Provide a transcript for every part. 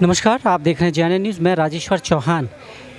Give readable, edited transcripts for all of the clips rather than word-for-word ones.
नमस्कार, आप देख रहे हैं JNN न्यूज़। मैं राजेश्वर चौहान।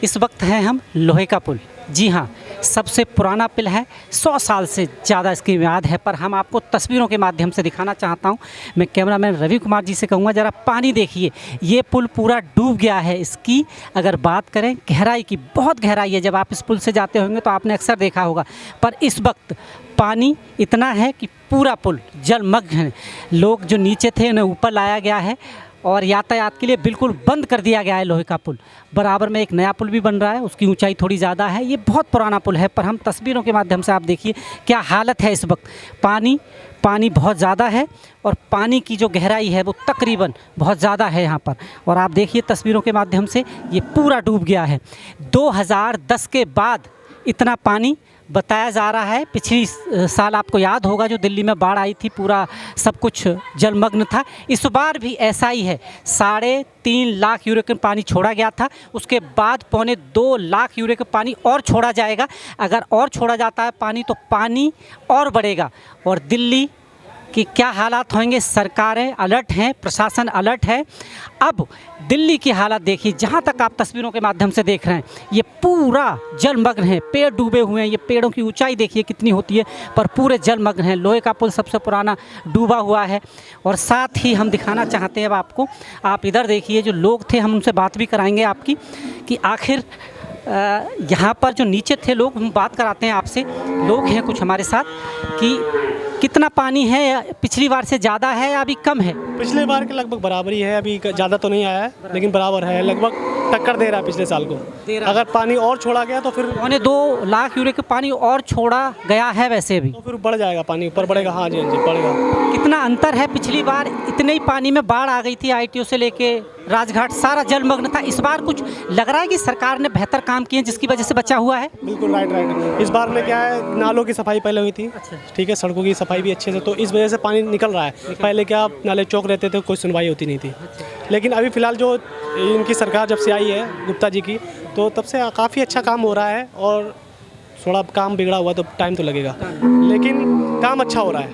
इस वक्त हैं हम लोहे का पुल। जी हाँ, सबसे पुराना पुल है, 100 साल से ज़्यादा इसकी मियाद है, पर हम आपको तस्वीरों के माध्यम से दिखाना चाहता हूँ। मैं कैमरामैन रवि कुमार जी से कहूँगा, ज़रा पानी देखिए, ये पुल पूरा डूब गया है। इसकी अगर बात करें गहराई की, बहुत गहराई है। जब आप इस पुल से जाते होंगे तो आपने अक्सर देखा होगा, पर इस वक्त पानी इतना है कि पूरा पुल जलमग्न है। लोग जो नीचे थे उन्हें ऊपर लाया गया है और यातायात के लिए बिल्कुल बंद कर दिया गया है लोहे का पुल। बराबर में एक नया पुल भी बन रहा है, उसकी ऊंचाई थोड़ी ज़्यादा है। ये बहुत पुराना पुल है, पर हम तस्वीरों के माध्यम से आप देखिए क्या हालत है इस वक्त। पानी बहुत ज़्यादा है और पानी की जो गहराई है वो तकरीबन बहुत ज़्यादा है यहाँ पर। और आप देखिए तस्वीरों के माध्यम से ये पूरा डूब गया है। 2010 के बाद इतना पानी बताया जा रहा है। पिछली साल आपको याद होगा जो दिल्ली में बाढ़ आई थी, पूरा सब कुछ जलमग्न था। इस बार भी ऐसा ही है। 3.5 लाख यूरेकन पानी छोड़ा गया था, उसके बाद 2.25 लाख यूरेकन पानी और छोड़ा जाएगा। अगर और छोड़ा जाता है पानी तो पानी और बढ़ेगा और दिल्ली कि क्या हालात होंगे। सरकारें अलर्ट हैं, प्रशासन अलर्ट है। अब दिल्ली की हालत देखिए, जहाँ तक आप तस्वीरों के माध्यम से देख रहे हैं ये पूरा जलमग्न है। पेड़ डूबे हुए हैं, ये पेड़ों की ऊंचाई देखिए कितनी होती है, पर पूरे जलमग्न हैं। लोहे का पुल सबसे पुराना डूबा हुआ है। और साथ ही हम दिखाना चाहते हैं अब आपको, आप इधर देखिए, जो लोग थे हम उनसे बात भी कराएंगे आपकी कि आखिर यहाँ पर जो नीचे थे लोग, हम बात कराते हैं आपसे। लोग हैं कुछ हमारे साथ कि कितना पानी है, पिछली बार से ज़्यादा है या अभी कम है? पिछले बार के लगभग बराबर ही है, अभी ज़्यादा तो नहीं आया है लेकिन बराबर है, लगभग टक्कर दे रहा है पिछले साल को। अगर पानी और छोड़ा गया तो फिर 2.25 लाख यूरे का पानी और छोड़ा गया है वैसे भी, तो फिर बढ़ जाएगा, पानी ऊपर बढ़ेगा। हाँ जी, हाँ जी, बढ़ेगा। कितना अंतर है? पिछली बार इतने ही पानी में बाढ़ आ गई थी, ITO से लेके राजघाट सारा जलमग्न था। इस बार कुछ लग रहा है कि सरकार ने बेहतर काम किए जिसकी वजह से बचा हुआ है? बिल्कुल राइट। इस बार में क्या है, नालों की सफाई पहले हुई थी, ठीक है, सड़कों की सफाई भी अच्छे से, तो इस वजह से पानी निकल रहा है। पहले क्या नाले चौक रहते थे, कोई सुनवाई होती नहीं थी। लेकिन अभी फ़िलहाल जो इनकी सरकार जब से आई है गुप्ता जी की, तो तब से काफ़ी अच्छा काम हो रहा है। और थोड़ा काम बिगड़ा हुआ तो टाइम तो लगेगा, लेकिन काम अच्छा हो रहा है।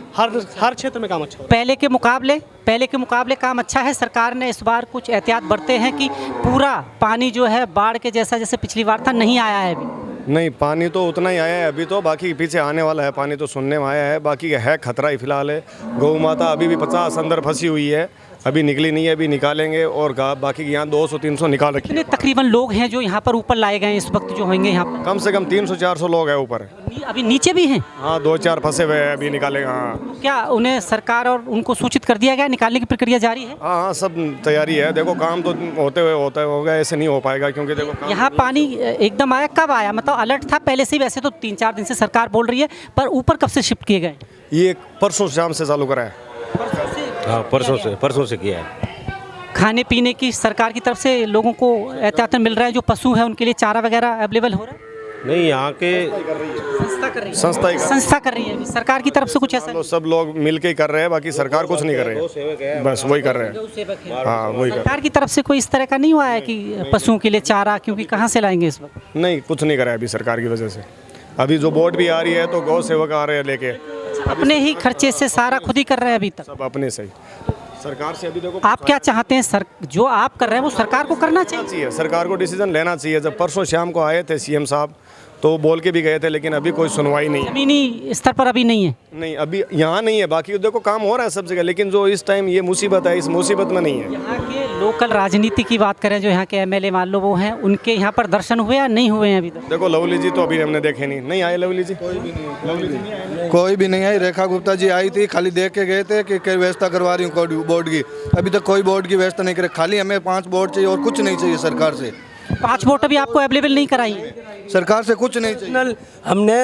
हर क्षेत्र में काम अच्छा हो रहा है। पहले के मुकाबले काम अच्छा है। सरकार ने इस बार कुछ एहतियात बरते हैं कि पूरा पानी जो है बाढ़ के जैसा जैसे पिछली बार था नहीं आया है अभी? नहीं, पानी तो उतना ही आया है अभी तो, बाकी पीछे आने वाला है। पानी तो सुनने में आया है, बाकी है खतरा ही फिलहाल है। गौ माता अभी भी 50 अंदर फंसी हुई है, अभी निकली नहीं है, अभी निकालेंगे। और बाकी यहाँ 200-300 निकाल रखे। कितने तकरीबन लोग हैं जो यहाँ पर ऊपर लाए गए हैं इस वक्त जो होंगे यहाँ पर? कम से कम 300-400 लोग हैं ऊपर। अभी नीचे भी हैं? हाँ, 2-4 फंसे हुए हैं, अभी निकालेंगे। हाँ, क्या उन्हें सरकार और उनको सूचित कर दिया गया? निकालने की प्रक्रिया जारी है? हाँ, सब तैयारी है। देखो काम तो होते होगा, ऐसे नहीं हो पाएगा क्योंकि देखो यहाँ पानी एकदम आया, कब आया? मतलब अलर्ट था पहले से ही? वैसे तो 3-4 दिन से सरकार बोल रही है, पर ऊपर कब से शिफ्ट किए गए? ये परसों शाम से चालू करा है। हाँ, परसों से किया है। खाने पीने की सरकार की तरफ से लोगों को एहतियात मिल रहा है? जो पशु है उनके लिए चारा वगैरह अवेलेबल हो रहा है? नहीं, यहाँ के संस्था कर रही है सरकार की तरफ से कुछ ऐसा? सब लोग मिल के कर रहे हैं, बाकी सरकार कुछ नहीं कर रही है, बस वही कर रहे हैं। हाँ, वही कर। सरकार की तरफ से कोई इस तरह का नहीं हुआ है कि पशुओं के लिए चारा, क्योंकि कहाँ से लाएंगे इस वक्त? नहीं, कुछ नहीं करा है अभी सरकार की वजह से। अभी जो बोट भी आ रही है तो गौ सेवक आ रहे हैं लेके, अपने ही खर्चे से सारा खुद ही कर रहे हैं अभी तक? सब अपने से ही। सरकार से अभी देखो, आप क्या चाहते हैं? जो आप कर रहे हैं वो सरकार को करना चाहिए? सरकार को डिसीजन लेना चाहिए। जब परसों शाम को आए थे CM साहब तो बोल के भी गए थे, लेकिन अभी कोई सुनवाई नहीं है। जमीनी स्तर पर अभी नहीं है? नहीं, अभी यहाँ नहीं है। बाकी देखो काम हो रहा है सब जगह, लेकिन जो इस टाइम ये मुसीबत है, इस मुसीबत में नहीं है। यहाँ के लोकल राजनीति की बात करें, जो यहाँ के MLA मान लो वो हैं, उनके यहाँ पर दर्शन हुए या नहीं हुए हैं अभी तक? देखो लवली जी तो अभी हमने देखे नहीं आए। लवली जी कोई भी नहीं आई। रेखा गुप्ता जी आई थी, खाली देख के गए थे कि व्यवस्था करवा रही हूँ बोर्ड की। अभी तक कोई बोर्ड की व्यवस्था नहीं करे। खाली हमें 5 बोर्ड चाहिए और कुछ नहीं चाहिए सरकार से। 5 वोट अभी आपको अवेलेबल नहीं कराई है? सरकार से कुछ नहीं चाहिए। हमने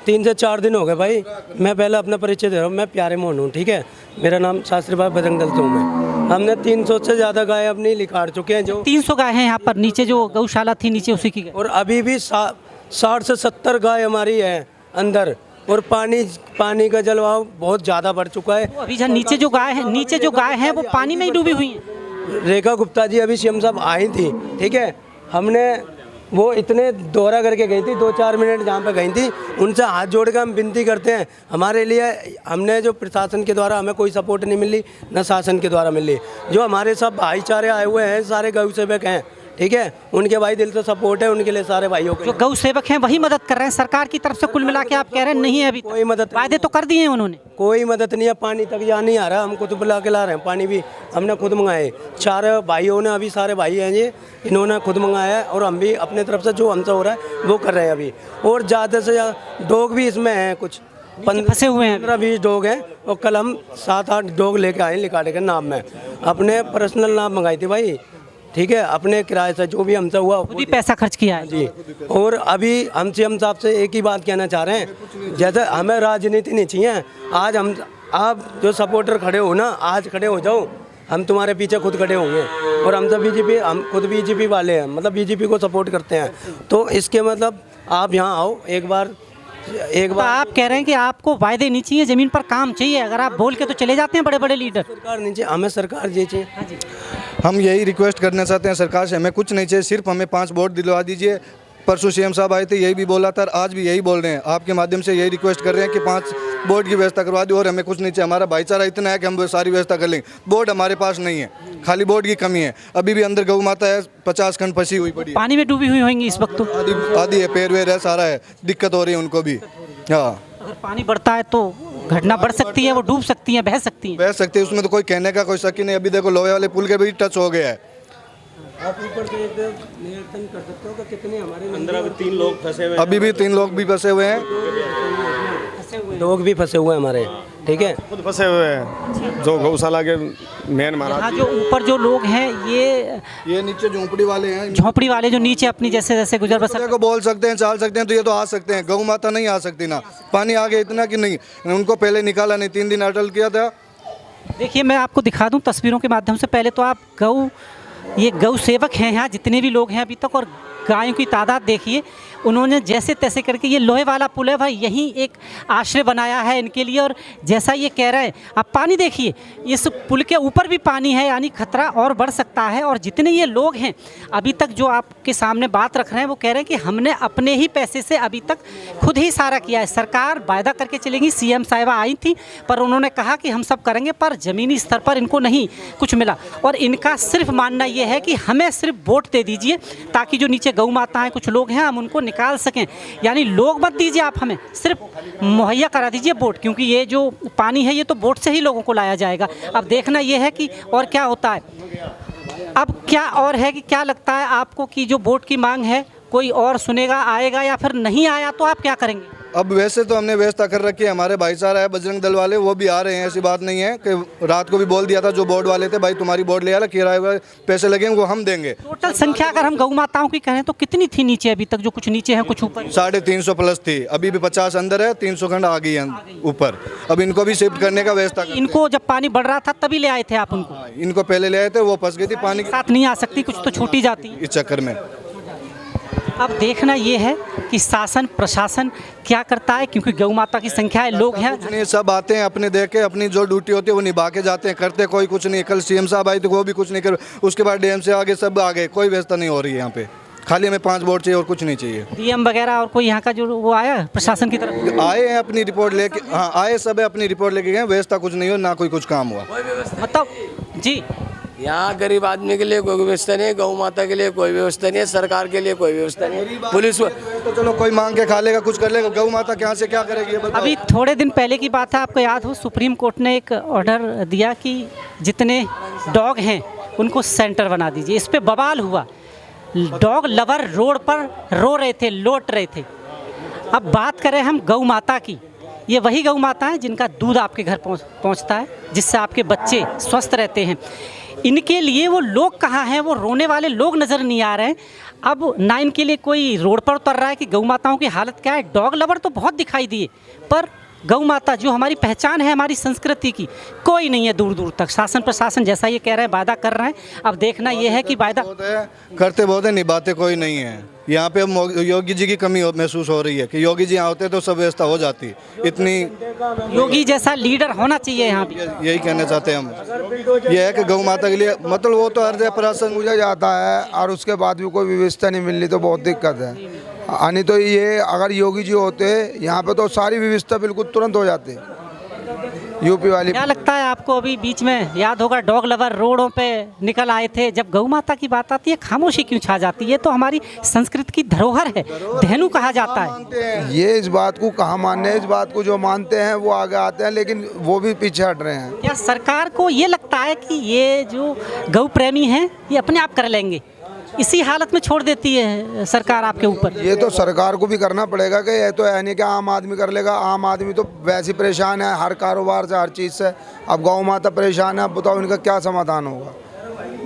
3 से 4 दिन हो गए भाई। मैं पहले अपना परिचय दे रहा हूँ, मैं प्यारे मोहन हूँ, ठीक है। मेरा नाम शास्त्री भाई बजरंग दल तो मैं। हमने 300 से ज़्यादा गाय अपनी लिखाड़ चुके हैं। जो 300 गाय हैं यहाँ पर, नीचे जो गौशाला थी नीचे उसी की। और अभी भी 60 से 70 गाय हमारी है अंदर। और पानी का जलवायु बहुत ज़्यादा बढ़ चुका है। अभी जहाँ नीचे जो गाय है वो पानी में ही डूबी हुई है। रेखा गुप्ता जी अभी CM साहब आई थी, ठीक है। हमने वो इतने दौरा करके गई थी, 2-4 मिनट जहाँ पे गई थी, उनसे हाथ जोड़ के हम विनती करते हैं, हमारे लिए हमने जो प्रशासन के द्वारा हमें कोई सपोर्ट नहीं मिली, न शासन के द्वारा मिली। जो हमारे सब भाईचारे आए हुए हैं, सारे गौ सेवक हैं, ठीक है, उनके भाई दिल से सपोर्ट है उनके लिए, सारे भाइयों के जो गौ सेवक हैं वही मदद कर रहे हैं सरकार की तरफ से। कुल मिला के आप कह रहे हैं नहीं है अभी कोई मदद नहीं। वायदे तो कर दिए हैं उन्होंने। कोई मदद नहीं है, पानी तक यहाँ नहीं आ रहा, हम खुद बुला के ला रहे हैं, पानी भी हमने खुद मंगाए, 4 भाइयों ने, अभी सारे भाई हैं ये, इन्होंने खुद मंगाया है, और हम भी अपने तरफ से जो हमसे हो रहा है वो कर रहे हैं अभी। और ज़्यादा से ज़्यादा डॉग भी इसमें हैं, कुछ फंसे हुए हैं। 15-20 डॉग हैं, और कल हम 7-8 डॉग लेके आए लिकाड़े के नाम में, अपने पर्सनल नाम मंगाई थी भाई, ठीक है, अपने किराए से जो भी हमसे हुआ खुद ही पैसा खर्च किया है जी। और अभी हम साहब से एक ही बात कहना चाह रहे हैं, जैसे हमें राजनीति नहीं चाहिए, आज हम आप जो सपोर्टर खड़े हो ना, आज खड़े हो जाओ, हम तुम्हारे पीछे खुद खड़े होंगे। और हम तो बीजेपी, हम खुद बीजेपी वाले हैं, मतलब बीजेपी को सपोर्ट करते हैं, तो इसके मतलब आप यहाँ आओ एक बार। तो आप कह रहे हैं कि आपको वायदे नहीं चाहिए, ज़मीन पर काम चाहिए। अगर आप बोल के तो चले जाते हैं बड़े बड़े लीडर। सरकार नहीं चाहिए, हमें सरकार ये चाहिए। हम यही रिक्वेस्ट करना चाहते हैं सरकार से, हमें कुछ नहीं चाहिए, सिर्फ हमें 5 वोट दिलवा दीजिए। परसों सीएम साहब आए थे, यही भी बोला था, आज भी यही बोल रहे हैं, आपके माध्यम से यही रिक्वेस्ट कर रहे हैं कि 5 बोर्ड की व्यवस्था करवा दी। और हमें कुछ नहीं चाहिए, हमारा भाईचारा इतना है कि हम सारी व्यवस्था कर लेंगे। बोर्ड हमारे पास नहीं है, खाली बोर्ड की कमी है। अभी भी अंदर गौ माता है, 50 खंड फंसी हुई पड़ी है, पानी में डूबी हुई होंगी इस वक्त तो। आदि है, पैर वेर है, सारा है, दिक्कत हो रही है उनको भी। हाँ, अगर पानी बढ़ता है तो घटना बढ़ सकती है, वो डूब सकती हैं, बह सकती हैं। बह सकते हैं, उसमें तो कोई कहने का कोई शक ही नहीं। अभी देखो लोहे वाले पुल के भी टच हो गया है। आप ऊपर से निरीक्षण कर सकते हो कि कितने हमारे अंदर अभी 3 लोग फंसे हुए हैं। अभी भी 3 लोग भी फंसे हुए हैं, लोग भी फंसे हुए हैं हमारे, ठीक है, खुद फंसे हुए हैं, जो गौशाला के मेन महाराज यहाँ जो ऊपर जो लोग हैं ये नीचे झोंपड़ी वाले हैं, झोंपड़ी वाले जो नीचे अपनी जैसे जैसे गुजर बसर को बोल सकते हैं, चाल सकते हैं, तो ये तो आ सकते हैं। गौ माता नहीं आ सकती ना, पानी आ गया इतना कि नहीं, उनको पहले निकाला नहीं, 3 दिन अटल किया था। देखिए मैं आपको दिखा दूं तस्वीरों के माध्यम से। पहले तो आप ये गौ सेवक हैं यहाँ जितने भी लोग हैं अभी तक, और गायों की तादाद देखिए। उन्होंने जैसे तैसे करके, ये लोहे वाला पुल है भाई, यहीं एक आश्रय बनाया है इनके लिए। और जैसा ये कह रहे हैं, आप पानी देखिए, इस पुल के ऊपर भी पानी है, यानी खतरा और बढ़ सकता है। और जितने ये लोग हैं अभी तक जो आपके सामने बात रख रहे हैं, वो कह रहे हैं कि हमने अपने ही पैसे से अभी तक खुद ही सारा किया है। सरकार वायदा करके चलेगी, सीएम साहिबा आई थी, पर उन्होंने कहा कि हम सब करेंगे, पर ज़मीनी स्तर पर इनको नहीं कुछ मिला। और इनका सिर्फ मानना ये है कि हमें सिर्फ वोट दे दीजिए, ताकि जो नीचे गौ माताएँ कुछ लोग हैं हम उनको निकाल सकें। यानी लोग मत दीजिए आप, हमें सिर्फ मुहैया करा दीजिए बोट, क्योंकि ये जो पानी है ये तो बोट से ही लोगों को लाया जाएगा। अब देखना ये है कि और क्या होता है। अब क्या और है कि क्या लगता है आपको कि जो बोट की मांग है कोई और सुनेगा, आएगा, या फिर नहीं आया तो आप क्या करेंगे? अब वैसे तो हमने व्यवस्था कर रखी है, हमारे भाईचारा है बजरंग दल वाले, वो भी आ रहे हैं, ऐसी बात नहीं है कि रात को भी बोल दिया था जो बोर्ड वाले थे, भाई तुम्हारी बोर्ड ले आना, किराए पैसे लगेंगे वो हम देंगे। टोटल संख्या अगर हम गौ माताओं की कहें तो कितनी थी नीचे अभी तक? जो कुछ नीचे है कुछ ऊपर 350 प्लस थी, अभी भी 50 अंदर है, 300 खंड आ गई है ऊपर। अब इनको भी शिफ्ट करने का व्यवस्था करते हैं। इनको जब पानी बढ़ रहा था तभी ले आए थे आप उनको? इनको पहले ले आए थे, वो फंस गई थी पानी के साथ नहीं आ सकती, कुछ तो छूटी जाती इस चक्कर में। अब देखना ये है कि शासन प्रशासन क्या करता है, क्योंकि गौ माता की संख्या है, लोग हैं। कुछ नहीं, सब आते हैं अपने देख के, अपनी जो ड्यूटी होती है वो निभा के जाते हैं, करते कोई कुछ नहीं। कल सीएम साहब आई तो वो भी कुछ नहीं कर, उसके बाद डीएम से आगे सब आ गए, कोई व्यवस्था नहीं हो रही है यहाँ पे। खाली हमें 5 वोट चाहिए और कुछ नहीं चाहिए। डीएम वगैरह और कोई यहाँ का जो वो आया प्रशासन की तरफ? आए हैं अपनी रिपोर्ट लेके, हाँ आए सब है, अपनी रिपोर्ट लेके गए, व्यवस्था कुछ नहीं हो, ना कोई कुछ काम हुआ। मतलब जी यहाँ गरीब आदमी के लिए कोई व्यवस्था नहीं है, गौ माता के लिए कोई व्यवस्था नहीं है, सरकार के लिए कोई व्यवस्था नहीं है। पुलिस तो चलो कोई मांग के खा लेगा, कुछ कर लेगा, गौ माता क्या से क्या करेगी ये बताओ। अभी थोड़े दिन पहले की बात है, आपको याद हो सुप्रीम कोर्ट ने एक ऑर्डर दिया कि जितने डॉग हैं उनको सेंटर बना दीजिए। इस पर बवाल हुआ, डॉग लवर रोड पर रो रहे थे, लौट रहे थे। अब बात करें हम गौ माता की, ये वही गौ माता है जिनका दूध आपके घर पहुंचता है, जिससे आपके बच्चे स्वस्थ रहते हैं। इनके लिए वो लोग कहाँ हैं? वो रोने वाले लोग नज़र नहीं आ रहे हैं। अब ना इनके लिए कोई रोड पर उतर रहा है कि गौ माताओं की हालत क्या है। डॉग लवर तो बहुत दिखाई दिए, पर गौ माता जो हमारी पहचान है हमारी संस्कृति की, कोई नहीं है दूर दूर तक। शासन प्रशासन जैसा ये कह रहे हैं, वादा कर रहे हैं, अब देखना ये है कि वादा करते बहुत है, निभाते कोई नहीं है। यहाँ पे योगी जी की कमी महसूस हो रही है कि योगी जी यहाँ होते तो सब व्यवस्था हो जाती। इतनी योगी जैसा लीडर होना चाहिए यहाँ पे, यही कहना चाहते हैं हम। ये है कि गौ माता के लिए मतलब वो तो हर जगह प्रशासन पूजा जाता है और उसके बाद भी कोई व्यवस्था नहीं मिलनी तो बहुत दिक्कत है। यानी तो ये अगर योगी जी होते यहाँ पे तो सारी व्यवस्था बिल्कुल तुरंत हो जाती। यूपी वाली क्या लगता है आपको? अभी बीच में याद होगा डॉग लवर रोडों पे निकल आए थे, जब गौ माता की बात आती है खामोशी क्यों छा जाती है? ये तो हमारी संस्कृति की धरोहर है, धेनु कहा जाता है। ये इस बात को कहाँ मानने हैं, इस बात को जो मानते हैं वो आगे आते हैं, लेकिन वो भी पीछे हट रहे हैं। क्या सरकार को ये लगता है कि ये जो गौ प्रेमी हैं ये अपने आप कर लेंगे, इसी हालत में छोड़ देती है सरकार आपके ऊपर? ये तो सरकार को भी करना पड़ेगा कि ये तो है नहीं कि आम आदमी कर लेगा। आम आदमी तो वैसे ही परेशान है हर कारोबार से, हर चीज़ से। अब गौ माता परेशान है, अब बताओ इनका क्या समाधान होगा,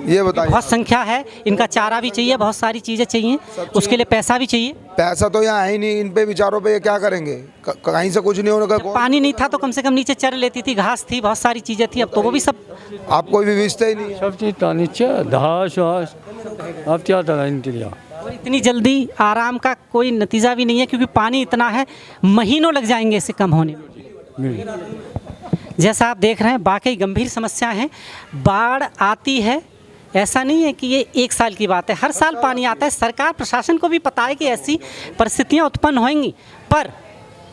ये बताइए। बहुत संख्या है, इनका चारा भी चाहिए, बहुत सारी चीज़ें चाहिए, उसके लिए पैसा भी चाहिए। पैसा तो यहाँ है ही नहीं, इन पे बेचारों पे ये क्या करेंगे, कहीं से कुछ नहीं होने का। पानी नहीं था तो कम से कम नीचे चर लेती थी, घास थी, बहुत सारी चीज़ें थी, अब तो वो भी सब आप कोई भी व्यवस्था ही नहीं है। सब चीज़ था नीचे घास वास, अब क्या था इनके लिए। और इतनी जल्दी आराम का कोई नतीजा भी नहीं है क्योंकि पानी इतना है, महीनों लग जाएंगे इससे कम होने में। जैसा आप देख रहे हैं वाकई गंभीर समस्या है। बाढ़ आती है, ऐसा नहीं है कि ये एक साल की बात है, हर साल पानी आता है। सरकार प्रशासन को भी पता है कि ऐसी परिस्थितियां उत्पन्न होंगी, पर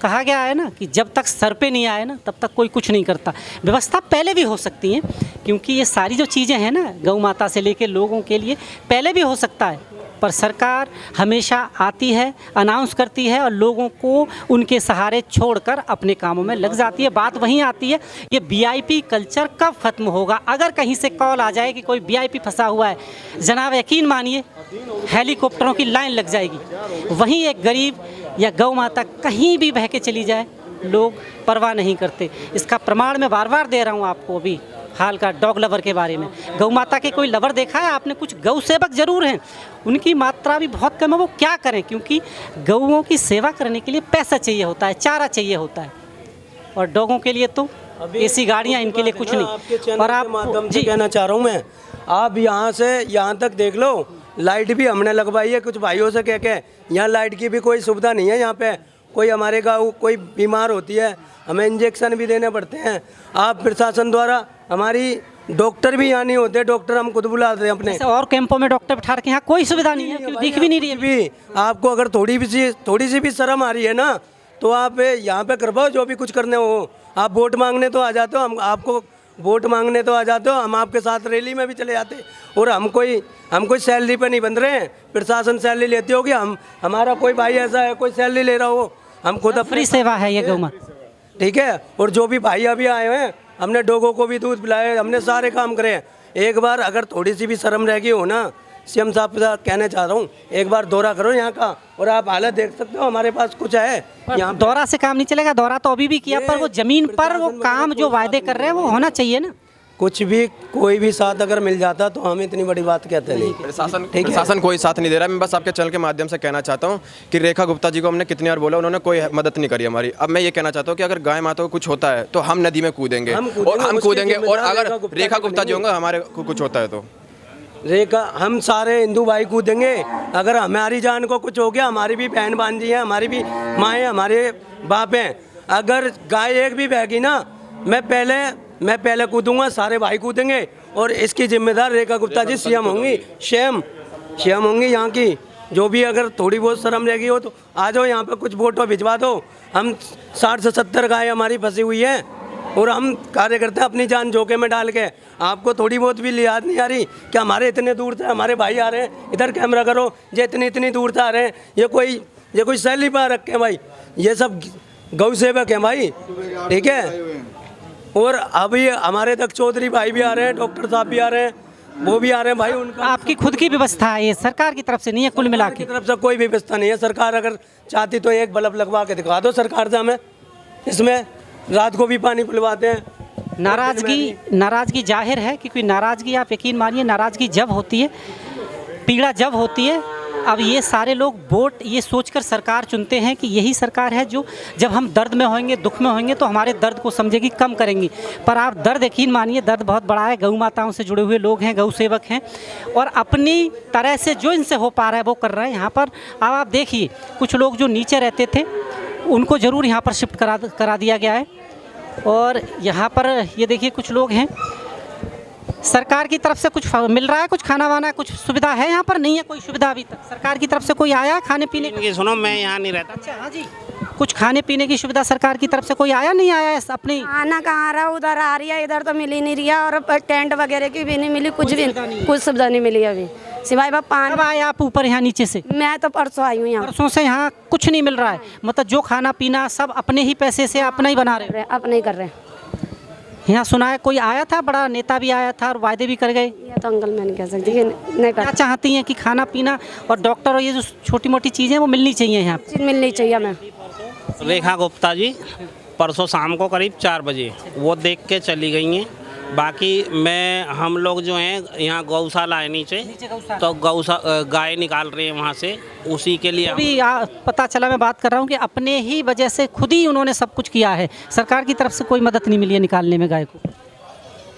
कहा गया है ना कि जब तक सर पे नहीं आए ना तब तक कोई कुछ नहीं करता। व्यवस्था पहले भी हो सकती है क्योंकि ये सारी जो चीज़ें हैं ना गौ माता से लेके लोगों के लिए पहले भी हो सकता है, पर सरकार हमेशा आती है, अनाउंस करती है और लोगों को उनके सहारे छोड़कर अपने कामों में लग जाती है। बात वहीं आती है, ये वीआईपी कल्चर कब ख़त्म होगा? अगर कहीं से कॉल आ जाए कि कोई वीआईपी फंसा हुआ है, जनाब यकीन मानिए हेलीकॉप्टरों की लाइन लग जाएगी। वहीं एक गरीब या गौ माता कहीं भी बह के चली जाए, लोग परवाह नहीं करते। इसका प्रमाण मैं बार बार दे रहा हूँ आपको। अभी हाल का डॉग लवर के बारे में, गौ माता के कोई लवर देखा है आपने? कुछ गौ सेवक जरूर हैं, उनकी मात्रा भी बहुत कम है। वो क्या करें क्योंकि गौओं की सेवा करने के लिए पैसा चाहिए होता है, चारा चाहिए होता है, और डॉगों के लिए तो ऐसी गाड़ियाँ, इनके लिए कुछ नहीं। और आप माध्यम से कहना चाह रहा हूँ मैं, आप यहाँ से यहाँ तक देख लो, लाइट भी हमने लगवाई है कुछ भाइयों से कह के। यहाँ लाइट की भी कोई सुविधा नहीं है। यहाँ पे कोई हमारे गाँव कोई बीमार होती है, हमें इंजेक्शन भी देने पड़ते हैं। आप प्रशासन द्वारा, हमारी डॉक्टर भी यहाँ नहीं होते, डॉक्टर हम खुद बुलाते हैं अपने। और कैंपों में डॉक्टर बिठा रखे, यहाँ कोई सुविधा नहीं है, दिख भी नहीं रही है। भी आपको अगर थोड़ी सी भी शर्म आ रही है ना तो आप यहाँ पे करवाओ जो भी कुछ करने हो। आप वोट मांगने तो आ जाते हो, हम आपको वोट मांगने तो आ जाते हो, हम आपके साथ रैली में भी चले जाते। और हम कोई सैलरी पे नहीं बन रहे हैं, प्रशासन सैलरी लेती होगी, हमारा कोई भाई ऐसा है कोई सैलरी ले रहा हो, हम खुद फ्री सेवा है ये गौ माता, ठीक है। और जो भी भाई अभी आए हैं, हमने डोगों को भी दूध पिलाए, हमने सारे काम करे हैं। एक बार अगर थोड़ी सी भी शर्म रह गई हो ना, सीएम साहब के साथ कहना चाह रहा हूँ, एक बार दौरा करो यहाँ का और आप हालत देख सकते हो। हमारे पास कुछ है यहाँ। दौरा से काम नहीं चलेगा, दौरा तो अभी भी किया, पर वो जमीन पर वो काम जो वायदे कर रहे हैं वो होना चाहिए ना। कुछ भी कोई भी साथ अगर मिल जाता तो हम इतनी बड़ी बात कहते नहीं। प्रशासन कोई साथ नहीं दे रहा है। मैं बस आपके चैनल के माध्यम से कहना चाहता हूँ कि रेखा गुप्ता जी को हमने कितनी बार बोला, उन्होंने कोई मदद नहीं करी हमारी। अब मैं ये कहना चाहता हूँ कि अगर गाय माता को कुछ होता है तो हम नदी में कूदेंगे और हम कूदेंगे, और अगर रेखा गुप्ता जी होंगे हमारे को कुछ होता है तो रेखा, हम सारे हिंदू भाई कूदेंगे। अगर हमारी जान को कुछ हो गया, हमारी भी बहन भांजी हैं, हमारी भी माँ हैं, हमारे बाप हैं। अगर गाय एक भी बह गई ना, मैं पहले कूदूंगा, सारे भाई कूदेंगे। और इसकी जिम्मेदार रेखा गुप्ता जी सीएम होंगी, सीएम होंगी यहाँ की। जो भी अगर थोड़ी बहुत शर्म रहेगी हो तो आ जाओ यहाँ पे, कुछ वोटो भिजवा दो। हम 60 से 70 गाय हमारी फंसी हुई है और हम कार्य करते हैं अपनी जान जोखिम में डाल के। आपको थोड़ी बहुत भी लिहाज नहीं आ रही कि हमारे इतने दूर से हमारे भाई आ रहे हैं, इधर कैमरा करो, ये इतनी दूर से आ रहे हैं, ये कोई सैलरी पा रखे हैं भाई, ये सब गौ सेवक हैं भाई, ठीक है। और अभी हमारे तक चौधरी भाई भी आ रहे हैं, डॉक्टर साहब भी आ रहे हैं, वो भी आ रहे हैं भाई। उनका आपकी खुद की व्यवस्था है, ये सरकार की तरफ से नहीं है, कुल मिला के तरफ से कोई भी व्यवस्था नहीं है। सरकार अगर चाहती तो एक बल्ब लगवा के दिखा दो सरकार से हमें, इसमें रात को भी पानी पिलवाते हैं। नाराज़गी जाहिर है, क्योंकि नाराज़गी आप यकीन मानिए, नाराज़गी जब होती है, पीड़ा जब होती है अब ये सारे लोग वोट ये सोचकर सरकार चुनते हैं कि यही सरकार है जो जब हम दर्द में होंगे, दुख में होंगे तो हमारे दर्द को समझेगी, कम करेंगी। पर आप दर्द यकीन मानिए, दर्द बहुत बड़ा है। गौ माताओं से जुड़े हुए लोग हैं, गौ सेवक हैं, और अपनी तरह से जो इनसे हो पा रहा है वो कर रहे हैं यहाँ पर। अब आप देखिए, कुछ लोग जो नीचे रहते थे उनको ज़रूर यहाँ पर शिफ्ट करा दिया गया है। और यहाँ पर ये देखिए कुछ लोग हैं, सरकार की तरफ से कुछ मिल रहा है, कुछ खाना वाना, कुछ सुविधा है यहाँ पर? नहीं है कोई सुविधा अभी तक। सरकार की तरफ से कोई आया खाने पीने की? सुनो, मैं यहाँ नहीं रहता। अच्छा, हाँ जी, कुछ खाने पीने की सुविधा सरकार की तरफ से कोई आया नहीं आया है अपनी? खाना कहाँ रहा, उधर आ रही है, इधर तो मिल ही नहीं रही है, और टेंट वगैरह की भी नहीं मिली, कुछ सुविधा नहीं मिली अभी, सिवाय पानी। कब आए आप ऊपर यहाँ नीचे से? मैं तो परसों आई हूँ यहाँ। परसों से यहाँ कुछ नहीं मिल रहा है? मतलब जो खाना पीना सब अपने ही पैसे से अपना ही बना रहे हैं? अपने ही कर रहे हैं। यहाँ सुना है कोई आया था, बड़ा नेता भी आया था और वायदे भी कर गए? ये तो अंकल मैं नहीं कह सकती, नहीं क्या चाहती हैं कि खाना पीना और डॉक्टर और ये जो छोटी मोटी चीज़ें वो मिलनी चाहिए यहाँ? चीज़ मिलनी चाहिए। मैं रेखा गुप्ता जी परसों शाम को करीब 4 बजे वो देख के चली गई हैं। बाकी हम लोग जो हैं यहाँ गौशाला है नीचे तो गाय निकाल रहे हैं वहाँ से, उसी के लिए अभी पता चला। मैं बात कर रहा हूँ कि अपने ही वजह से खुद ही उन्होंने सब कुछ किया है, सरकार की तरफ से कोई मदद नहीं मिली है निकालने में गाय को?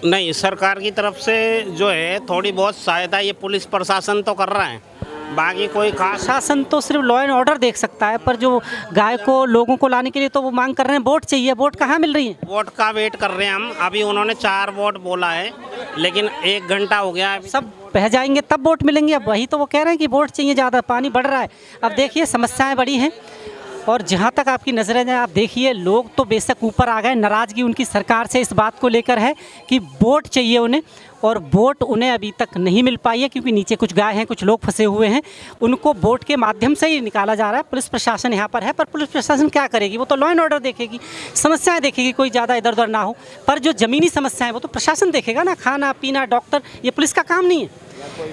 नहीं, सरकार की तरफ से जो है थोड़ी बहुत सहायता ये पुलिस प्रशासन तो कर रहा है, बाकी कोई खास शासन तो सिर्फ लॉ एंड ऑर्डर देख सकता है, पर जो गाय को लोगों को लाने के लिए तो वो मांग कर रहे हैं, वोट चाहिए। वोट कहाँ मिल रही है? वोट का वेट कर रहे हैं हम। अभी उन्होंने 4 वोट बोला है, लेकिन 1 घंटा हो गया है। सब बह जाएंगे तब वोट मिलेंगे। अब वही तो वो कह रहे हैं कि वोट चाहिए, ज़्यादा पानी बढ़ रहा है। अब देखिए समस्याएं बड़ी हैं, और जहाँ तक आपकी नज़रें जाए आप देखिए, लोग तो बेशक ऊपर आ गए, नाराज़गी उनकी सरकार से इस बात को लेकर है कि वोट चाहिए उन्हें, और वोट उन्हें अभी तक नहीं मिल पाई है क्योंकि नीचे कुछ गाय हैं, कुछ लोग फंसे हुए हैं, उनको वोट के माध्यम से ही निकाला जा रहा है। पुलिस प्रशासन यहाँ पर है, पर पुलिस प्रशासन क्या करेगी? वो तो लॉ एंड ऑर्डर देखेगी, समस्याएं देखेगी, कोई ज़्यादा इधर उधर ना हो, पर जो ज़मीनी समस्याएं वो तो प्रशासन देखेगा ना। खाना पीना, डॉक्टर, ये पुलिस का काम नहीं है।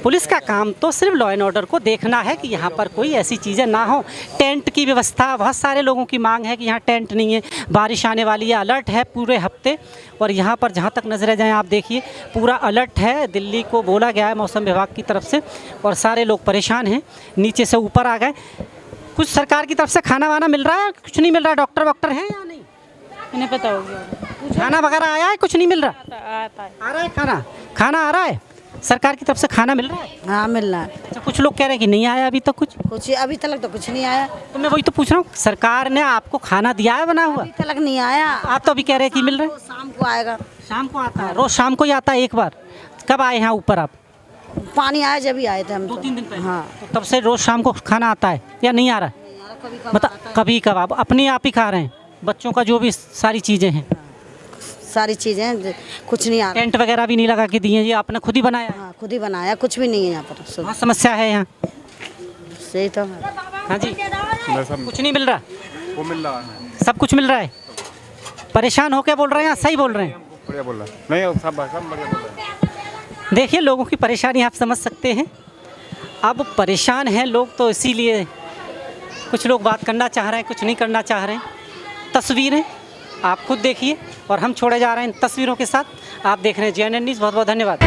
पुलिस का काम तो सिर्फ लॉ एंड ऑर्डर को देखना है कि यहाँ पर कोई ऐसी चीज़ें ना हो। टेंट की व्यवस्था, बहुत सारे लोगों की मांग है कि यहाँ टेंट नहीं है, बारिश आने वाली है, अलर्ट है पूरे हफ्ते। और यहाँ पर जहाँ तक नज़रें जाएँ आप देखिए, पूरा अलर्ट है, दिल्ली को बोला गया है मौसम विभाग की तरफ से, और सारे लोग परेशान हैं, नीचे से ऊपर आ गए। कुछ सरकार की तरफ से खाना वाना मिल रहा है? कुछ नहीं मिल रहा। डॉक्टर वॉक्टर हैं या नहीं? नहीं पता होगा, खाना वगैरह आया है? कुछ नहीं मिल रहा। आ रहा है खाना आ रहा है? सरकार की तरफ से खाना मिल रहा है? हाँ मिल रहा है। अच्छा, कुछ लोग कह रहे हैं कि नहीं आया अभी तक कुछ अभी तक तो कुछ नहीं आया। तो मैं वही तो पूछ रहा हूँ, सरकार ने आपको खाना दिया है बना हुआ? अभी तक नहीं आया। आप तो अभी कह रहे हैं कि मिल रहा है। शाम को आएगा। शाम को आता है? रोज शाम को ही आता है एक बार? कब आए यहाँ ऊपर आप? पानी आया जब ही आए थे हम। 2-3 दिन पहले? हाँ। तो तब से रोज शाम को खाना आता है या नहीं आ रहा है? मतलब कभी कभार अपने आप ही खा रहे हैं, बच्चों का जो भी सारी चीज़ें हैं, सारी चीज़ें, कुछ नहीं आ रहा। टेंट वगैरह भी नहीं लगा के दिए? ये आपने खुद ही बनाया? हाँ खुद ही बनाया, कुछ भी नहीं है यहाँ पर। बहुत समस्या है यहाँ। सही तो। हाँ जी, कुछ नहीं मिल रहा? वो मिल रहा है, सब कुछ मिल रहा है। परेशान हो क्या बोल रहे हैं? सही बोल रहे हैं? बढ़िया बोल रहा है। नहीं, सब बढ़िया बोल रहा है। देखिए, लोगों की परेशानी आप समझ सकते हैं। अब परेशान हैं लोग, तो इसीलिए कुछ लोग बात करना चाह रहे हैं, कुछ नहीं करना चाह रहे हैं। तस्वीरें आप खुद देखिए, और हम छोड़े जा रहे हैं इन तस्वीरों के साथ। आप देख रहे हैं JNN न्यूज़। बहुत बहुत धन्यवाद।